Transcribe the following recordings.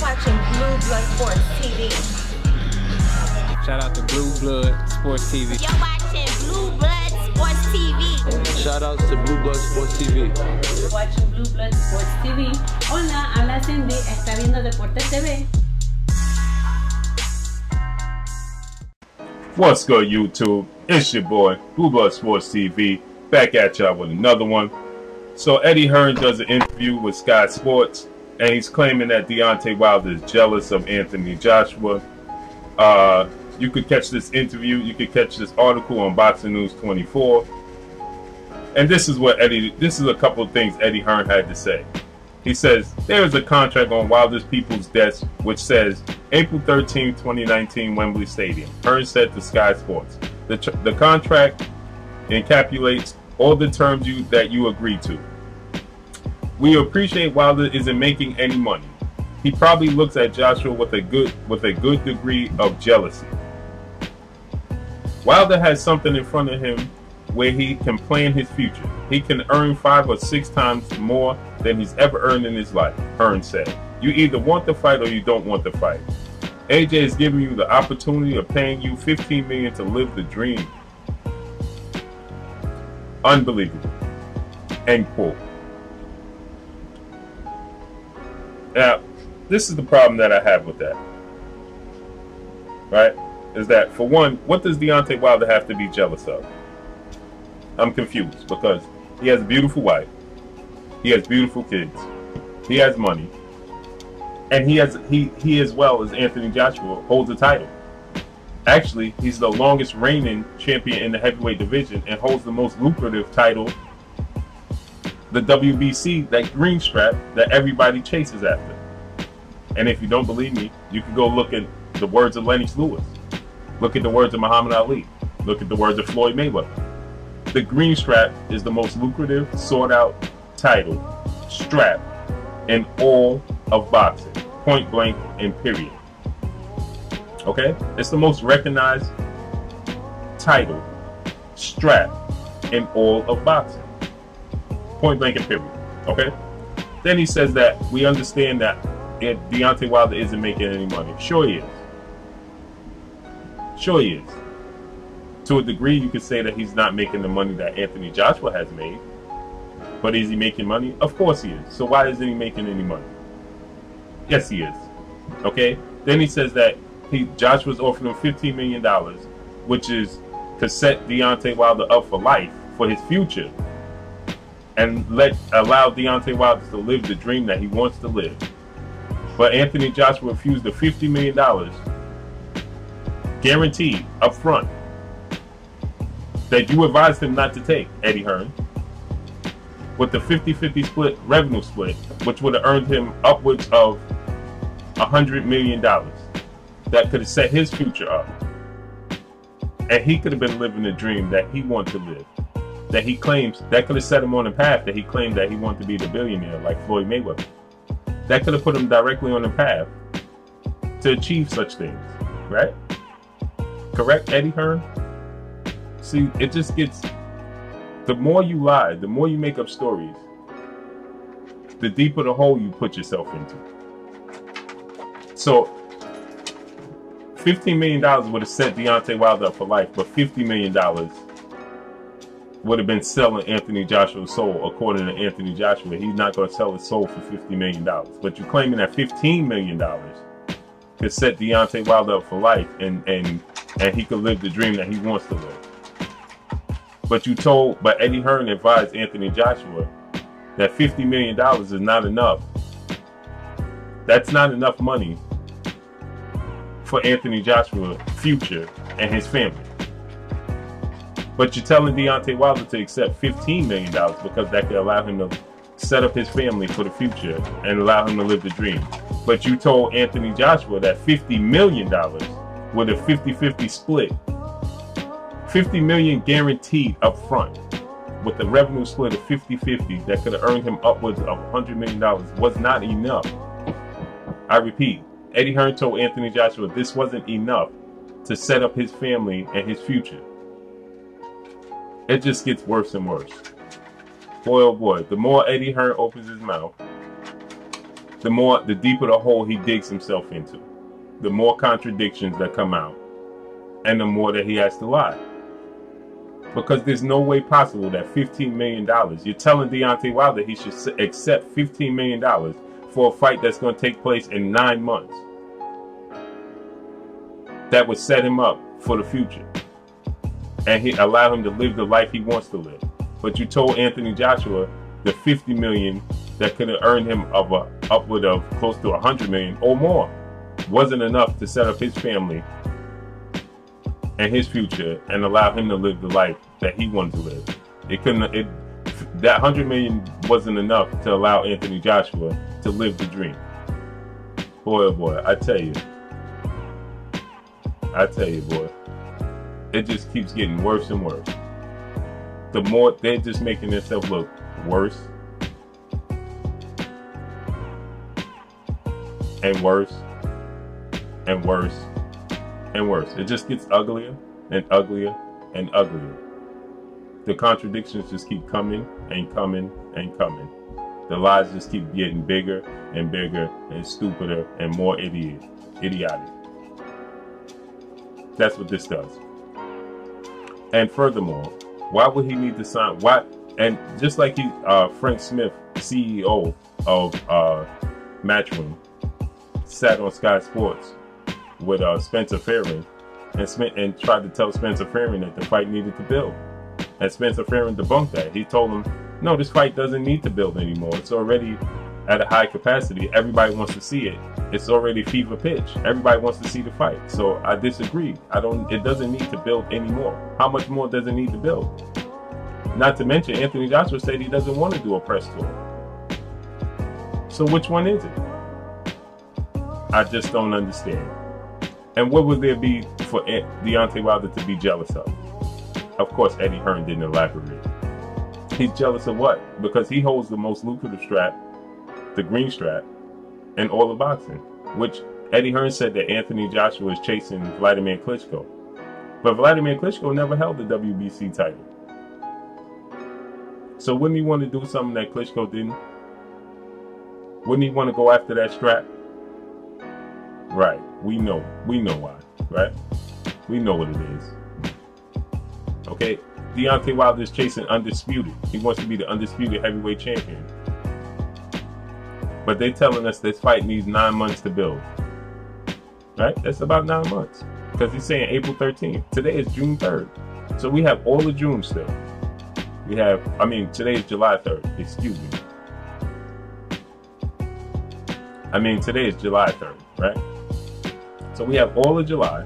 watching Blue Blood Sports TV. Shout out to Blue Blood Sports TV. You're watching Blue Blood Sports TV. Shout outs to Blue Blood Sports TV. You're watching Blue Blood Sports TV. Hola, habla Cindy, está viendo Deportes TV. What's good, YouTube? It's your boy, Blue Blood Sports TV, back at y'all with another one. So Eddie Hearn does an interview with Sky Sports, and he's claiming that Deontay Wilder is jealous of Anthony Joshua. You could catch this interview, you could catch this article on Boxing News 24. And this is a couple of things Eddie Hearn had to say. He says, there is a contract on Wilder's people's desk which says April 13, 2019, Wembley Stadium. Hearn said to Sky Sports, the contract encapsulates all the terms that you agree to. We appreciate Wilder isn't making any money. He probably looks at Joshua with a good degree of jealousy. Wilder has something in front of him where he can plan his future. He can earn 5 or 6 times more than he's ever earned in his life, Hearn said. You either want the fight or you don't want the fight. AJ is giving you the opportunity of paying you $15 million to live the dream. Unbelievable. End quote. Now, this is the problem that I have with that. Right? Is that, for one, what does Deontay Wilder have to be jealous of? I'm confused because he has a beautiful wife, he has beautiful kids, he has money, and he as well as Anthony Joshua holds a title. Actually, he's the longest reigning champion in the heavyweight division and holds the most lucrative title, the WBC, that green strap that everybody chases after. And if you don't believe me, you can go look at the words of Lennox Lewis, look at the words of Muhammad Ali, look at the words of Floyd Mayweather. The green strap is the most lucrative, sought-out title strap in all of boxing, point blank and period. Okay? It's the most recognized title strap in all of boxing, point blank and period. Okay? Then he says that we understand that Deontay Wilder isn't making any money. Sure he is. Sure he is. To a degree, you could say that he's not making the money that Anthony Joshua has made. But is he making money? Of course he is. So why isn't he making any money? Yes, he is. Okay? Then he says that Joshua's offering him $15 million, which is to set Deontay Wilder up for life, for his future, and allow Deontay Wilder to live the dream that he wants to live. But Anthony Joshua refused the $50 million guaranteed up front that you advised him not to take, Eddie Hearn, with the 50-50 split, revenue split, which would have earned him upwards of $100 million. That could have set his future up. And he could have been living the dream that he wanted to live. That he claims, that could have set him on a path that he claimed that he wanted to be the billionaire like Floyd Mayweather. That could have put him directly on the path to achieve such things. Right? Correct, Eddie Hearn? See, it just gets, the more you lie, the more you make up stories, the deeper the hole you put yourself into. So, $15 million would have set Deontay Wilder up for life, but $50 million would have been selling Anthony Joshua's soul. According to Anthony Joshua, he's not going to sell his soul for $50 million. But you're claiming that $15 million could set Deontay Wilder up for life, and he could live the dream that he wants to live. But Eddie Hearn advised Anthony Joshua that $50 million is not enough. That's not enough money for Anthony Joshua's future and his family. But you're telling Deontay Wilder to accept $15 million because that could allow him to set up his family for the future and allow him to live the dream. But you told Anthony Joshua that $50 million with a 50-50 split, $50 million guaranteed up front, with the revenue split of 50-50 that could have earned him upwards of $100 million was not enough. I repeat, Eddie Hearn told Anthony Joshua this wasn't enough to set up his family and his future. It just gets worse and worse. Boy, oh boy, the more Eddie Hearn opens his mouth, the deeper the hole he digs himself into, the more contradictions that come out, and the more that he has to lie. Because there's no way possible that $15 million, you're telling Deontay Wilder he should accept $15 million for a fight that's going to take place in 9 months. That would set him up for the future. And he allow him to live the life he wants to live. But you told Anthony Joshua the $50 million that could have earned him upward of close to $100 million or more wasn't enough to set up his family and his future and allow him to live the life that he wanted to live. That $100 million wasn't enough to allow Anthony Joshua to live the dream. Boy, oh boy, I tell you, boy, it just keeps getting worse and worse. The more they're just making themselves look worse and worse and worse and worse. It just gets uglier and uglier and uglier. The contradictions just keep coming and coming and coming. The lies just keep getting bigger and bigger and stupider and more idiotic. That's what this does. And furthermore, why would he need to sign? Why? And just like Frank Smith, CEO of Matchroom, sat on Sky Sports with Spencer Fearing and tried to tell Spencer Fearing that the fight needed to build. And Spencer Fearing debunked that. He told him, no, this fight doesn't need to build anymore. It's already at a high capacity. Everybody wants to see it. It's already fever pitch. Everybody wants to see the fight. So I disagree. It doesn't need to build anymore. How much more does it need to build? Not to mention, Anthony Joshua said he doesn't want to do a press tour. So which one is it? I just don't understand. And what would there be for Deontay Wilder to be jealous of? Of course, Eddie Hearn didn't elaborate. He's jealous of what? Because he holds the most lucrative strap, the green strap, in all of boxing, which Eddie Hearn said that Anthony Joshua is chasing Vladimir Klitschko. But Vladimir Klitschko never held the WBC title. So wouldn't he want to do something that Klitschko didn't? Wouldn't he want to go after that strap? Right. We know why, right? We know what it is. Okay? Deontay Wilder is chasing undisputed. He wants to be the undisputed heavyweight champion. But they're telling us this fight needs 9 months to build. Right? That's about 9 months. Because he's saying April 13th. Today is June 3rd. So we have all of June still. Today is July 3rd. Excuse me. Today is July 3rd, right? So we have all of July.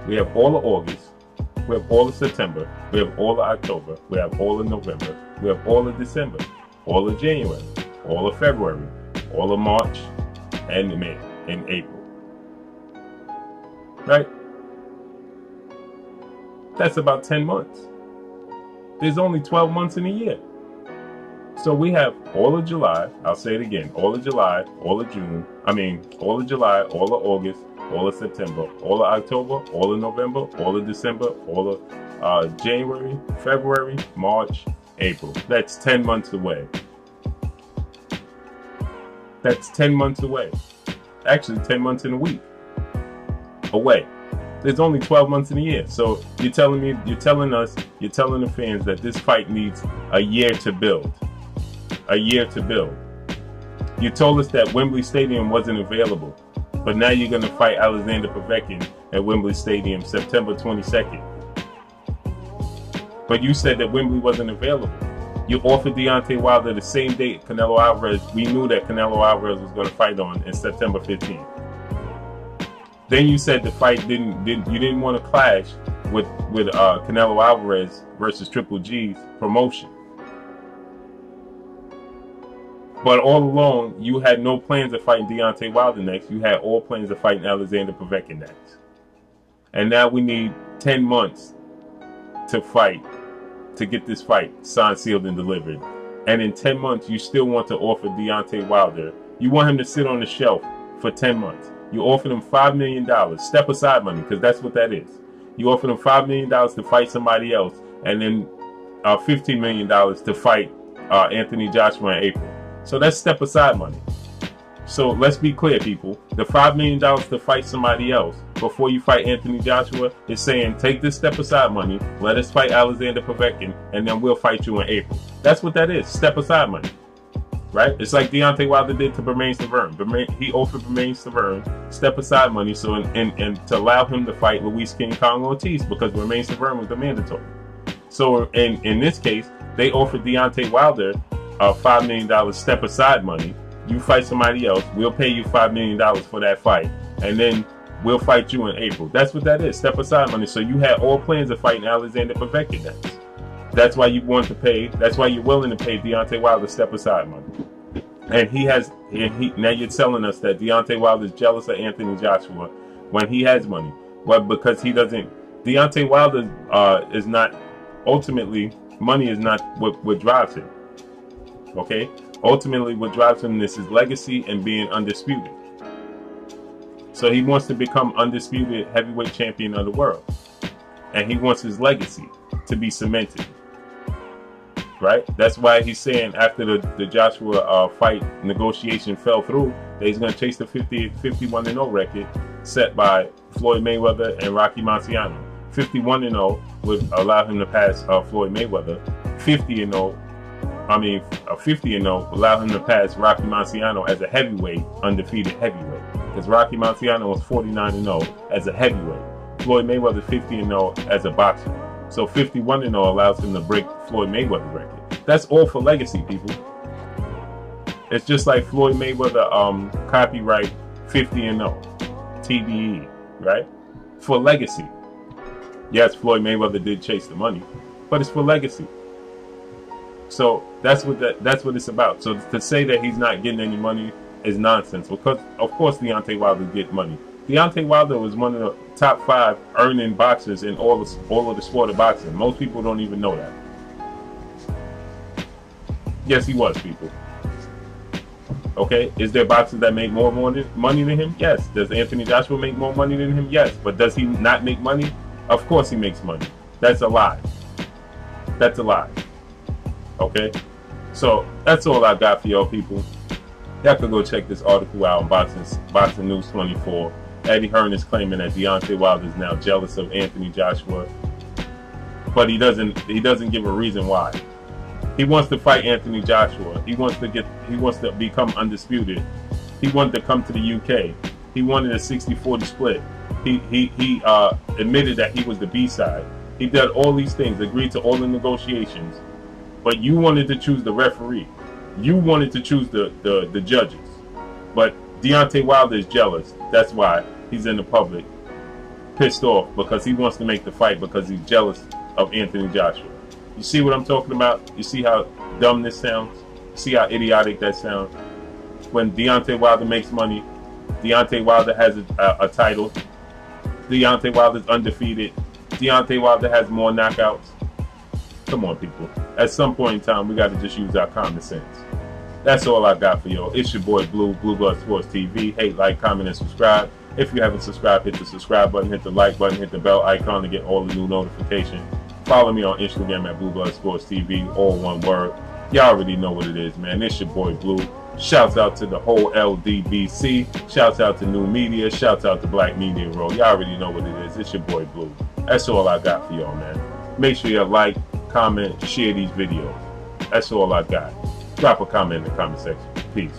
We have all of August. We have all of September. We have all of October. We have all of November. We have all of December. All of January. All of February. All of March. And May. And April. Right? That's about 10 months. There's only 12 months in a year. So we have all of July. I'll say it again. All of July. All of June. All of July. All of August. All of September, all of October, all of November, all of December, all of January, February, March, April. That's 10 months away. That's 10 months away. Actually, 10 months in a week away. There's only 12 months in a year. So you're telling the fans that this fight needs a year to build. A year to build. You told us that Wembley Stadium wasn't available. But now you're going to fight Alexander Povetkin at Wembley Stadium September 22nd. But you said that Wembley wasn't available. You offered Deontay Wilder the same date Canelo Alvarez. We knew that Canelo Alvarez was going to fight on in September 15th. Then you said the fight you didn't want to clash with Canelo Alvarez versus Triple G's promotion. But all along, you had no plans of fighting Deontay Wilder next. You had all plans of fighting Alexander Povetkin next. And now we need 10 months to fight, to get this fight signed, sealed, and delivered. And in 10 months, you still want to offer Deontay Wilder. You want him to sit on the shelf for 10 months. You offered him $5 million. Step aside money, because that's what that is. You offered him $5 million to fight somebody else. And then $15 million to fight Anthony Joshua in April. So that's step aside money. So let's be clear, people. The $5 million to fight somebody else before you fight Anthony Joshua is saying, take this step aside money, let us fight Alexander Povetkin, and then we'll fight you in April. That's what that is, step aside money. Right? It's like Deontay Wilder did to Bermane Stiverne. He offered Bermane Stiverne step aside money so and to allow him to fight Luis King Kong Ortiz because Bermane Stiverne was the mandatory. So in this case, they offered Deontay Wilder $5 million step aside money. You fight somebody else, we'll pay you $5 million for that fight, and then we'll fight you in April. That's what that is, step aside money. So you had all plans of fighting Alexander Povetkin next. That's why you want to pay. That's why you're willing to pay Deontay Wilder step aside money. And now you're telling us that Deontay Wilder is jealous of Anthony Joshua when he has money. Well, because he doesn't. Deontay Wilder is not, ultimately, money is not what drives him. Okay? Ultimately, what drives him is his legacy and being undisputed. So he wants to become undisputed heavyweight champion of the world. And he wants his legacy to be cemented. Right? That's why he's saying after the Joshua fight negotiation fell through, that he's going to chase the 51-0 record set by Floyd Mayweather and Rocky Marciano. 51-0 would allow him to pass Floyd Mayweather. 50-0 would allow him to pass Rocky Marciano as a heavyweight, undefeated heavyweight. Because Rocky Marciano was 49-0 as a heavyweight. Floyd Mayweather 50-0 as a boxer. So 51-0 allows him to break Floyd Mayweather record. That's all for legacy, people. It's just like Floyd Mayweather copyright 50-0 TBE, right? For legacy. Yes, Floyd Mayweather did chase the money, but it's for legacy. So that's what it's about. So to say that he's not getting any money is nonsense, because of course Deontay Wilder get money. Deontay Wilder was one of the top 5 earning boxers in all of the sport of boxing. Most people don't even know that. Yes, he was, people. Okay, is there boxers that make more money than him? Yes. Does Anthony Joshua make more money than him? Yes. But does he not make money? Of course he makes money. That's a lie. That's a lie. Okay? So that's all I got for y'all, people. Y'all can go check this article out on Boxing News 24. Eddie Hearn is claiming that Deontay Wilder is now jealous of Anthony Joshua, but he doesn't give a reason why. He wants to fight Anthony Joshua. He wants to become undisputed. He wanted to come to the UK. He wanted a 60-40 split. He admitted that he was the B-side. He did all these things, agreed to all the negotiations, but you wanted to choose the referee. You wanted to choose the judges. But Deontay Wilder is jealous. That's why he's in the public pissed off, because he wants to make the fight because he's jealous of Anthony Joshua. You see what I'm talking about? You see how dumb this sounds? See how idiotic that sounds? When Deontay Wilder makes money, Deontay Wilder has a title. Deontay Wilder's undefeated. Deontay Wilder has more knockouts. Come on, people. At some point in time, we got to just use our common sense. That's all I got for y'all. It's your boy Blue Blood Sports TV. Hate, like, comment, and subscribe. If you haven't subscribed, hit the subscribe button, hit the like button, hit the bell icon to get all the new notifications. Follow me on Instagram at Blue Blood Sports TV, all one word. Y'all already know what it is, man. It's your boy Blue. Shouts out to the whole LDBC. Shouts out to New Media. Shouts out to Black Media Row. Y'all already know what it is. It's your boy Blue. That's all I got for y'all, man. Make sure you like, comment, share these videos. That's all I got. Drop a comment in the comment section. Peace.